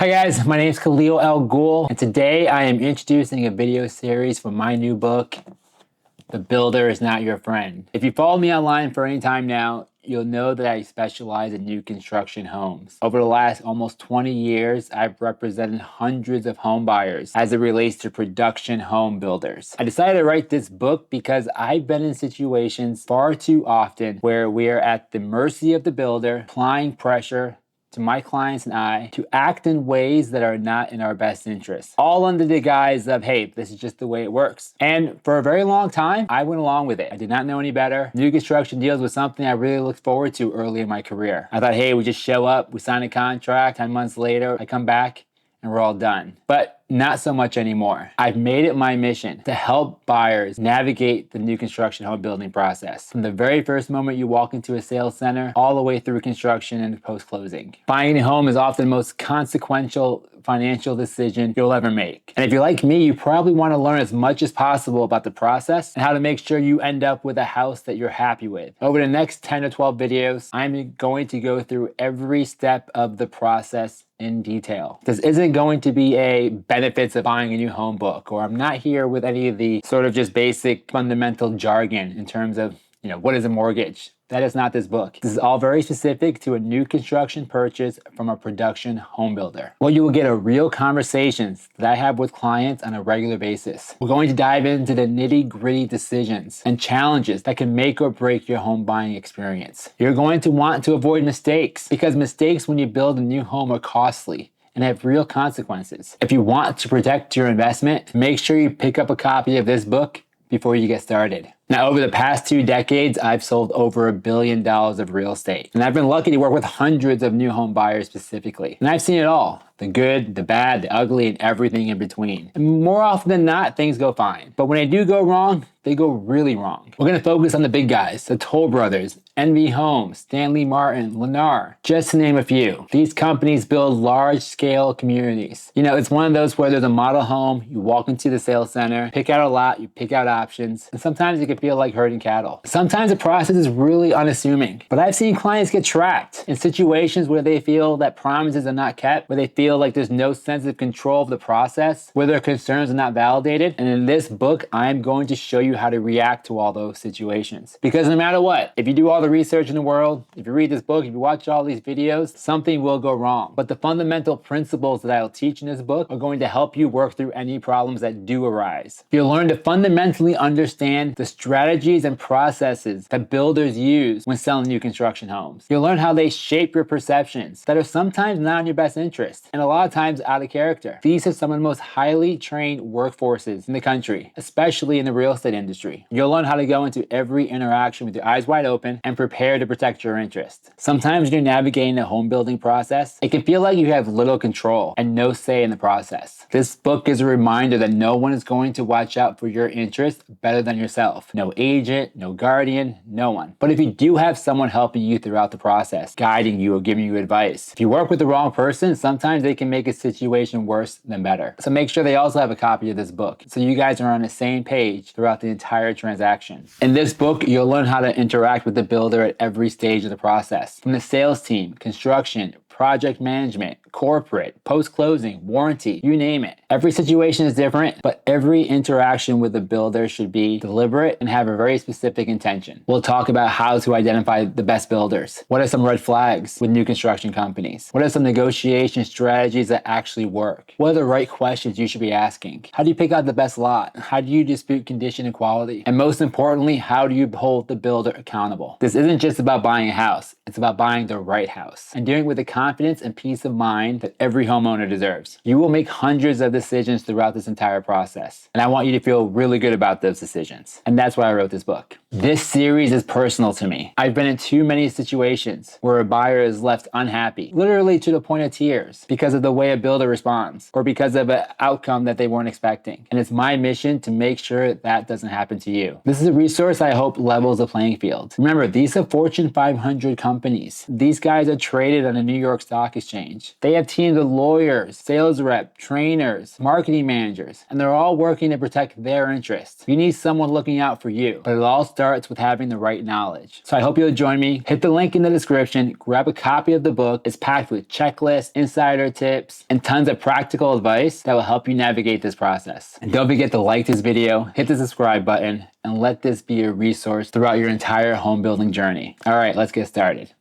Hi guys, my name is Khalil El Ghul, and today I am introducing a video series for my new book, The Builder is Not Your Friend. If you follow me online for any time now, you'll know that I specialize in new construction homes. Over the last almost 20 years, I've represented hundreds of home buyers as it relates to production home builders. I decided to write this book because I've been in situations far too often where we are at the mercy of the builder, applying pressure to my clients and I to act in ways that are not in our best interest. All under the guise of, hey, this is just the way it works. And for a very long time, I went along with it. I did not know any better. New construction deals was something I really looked forward to early in my career. I thought, hey, we just show up, we sign a contract, 10 months later, I come back, and we're all done. But not so much anymore. I've made it my mission to help buyers navigate the new construction home building process. From the very first moment you walk into a sales center, all the way through construction and post-closing. Buying a home is often the most consequential financial decision you'll ever make. And if you're like me, you probably want to learn as much as possible about the process and how to make sure you end up with a house that you're happy with. Over the next 10 to 12 videos, I'm going to go through every step of the process in detail. This isn't going to be a benefits of buying a new home book, or I'm not here with any of the sort of just basic fundamental jargon in terms of, what is a mortgage? That is not this book. This is all very specific to a new construction purchase from a production home builder. Well, you will get a real conversations that I have with clients on a regular basis. We're going to dive into the nitty-gritty decisions and challenges that can make or break your home buying experience. You're going to want to avoid mistakes because mistakes when you build a new home are costly and have real consequences. If you want to protect your investment, make sure you pick up a copy of this book before you get started. Now, over the past 2 decades, I've sold over $1 billion of real estate. And I've been lucky to work with hundreds of new home buyers specifically. And I've seen it all. The good, the bad, the ugly, and everything in between. And more often than not, things go fine. But when they do go wrong, they go really wrong. We're gonna focus on the big guys, the Toll Brothers, NV Homes, Stanley Martin, Lennar, just to name a few. These companies build large-scale communities. It's one of those where there's a model home, you walk into the sales center, pick out a lot, you pick out options, and sometimes it can feel like herding cattle. Sometimes the process is really unassuming, but I've seen clients get trapped in situations where they feel that promises are not kept, where they feel like there's no sense of control of the process, where their concerns are not validated. And in this book, I'm going to show you how to react to all those situations. Because no matter what, if you do all the research in the world, if you read this book, if you watch all these videos, something will go wrong. But the fundamental principles that I'll teach in this book are going to help you work through any problems that do arise. You'll learn to fundamentally understand the strategies and processes that builders use when selling new construction homes. You'll learn how they shape your perceptions that are sometimes not in your best interest and a lot of times out of character. These are some of the most highly trained workforces in the country, especially in the real estate industry. You'll learn how to go into every interaction with your eyes wide open and prepare to protect your interests. Sometimes when you're navigating the home building process, it can feel like you have little control and no say in the process. This book is a reminder that no one is going to watch out for your interests better than yourself. No agent, no guardian, no one. But if you do have someone helping you throughout the process, guiding you or giving you advice, if you work with the wrong person, sometimes they can make a situation worse than better. So make sure they also have a copy of this book so you guys are on the same page throughout the entire transaction. In this book, you'll learn how to interact with the builder at every stage of the process. From the sales team, construction, project management, corporate, post-closing, warranty, you name it. Every situation is different, but every interaction with the builder should be deliberate and have a very specific intention. We'll talk about how to identify the best builders. What are some red flags with new construction companies? What are some negotiation strategies that actually work? What are the right questions you should be asking? How do you pick out the best lot? How do you dispute condition and quality? And most importantly, how do you hold the builder accountable? This isn't just about buying a house. It's about buying the right house and doing it with the confidence and peace of mind that every homeowner deserves. You will make hundreds of decisions throughout this entire process, and I want you to feel really good about those decisions. And that's why I wrote this book. This series is personal to me. I've been in too many situations where a buyer is left unhappy, literally to the point of tears, because of the way a builder responds or because of an outcome that they weren't expecting. And it's my mission to make sure that doesn't happen to you. This is a resource I hope levels the playing field. Remember, these are Fortune 500 companies. These guys are traded on the New York York Stock Exchange. They have teams of lawyers, sales rep, trainers, marketing managers, and they're all working to protect their interests. You need someone looking out for you, but it all starts with having the right knowledge. So I hope you'll join me. Hit the link in the description, grab a copy of the book. It's packed with checklists, insider tips, and tons of practical advice that will help you navigate this process. And don't forget to like this video, hit the subscribe button, and let this be a resource throughout your entire home building journey. All right, let's get started.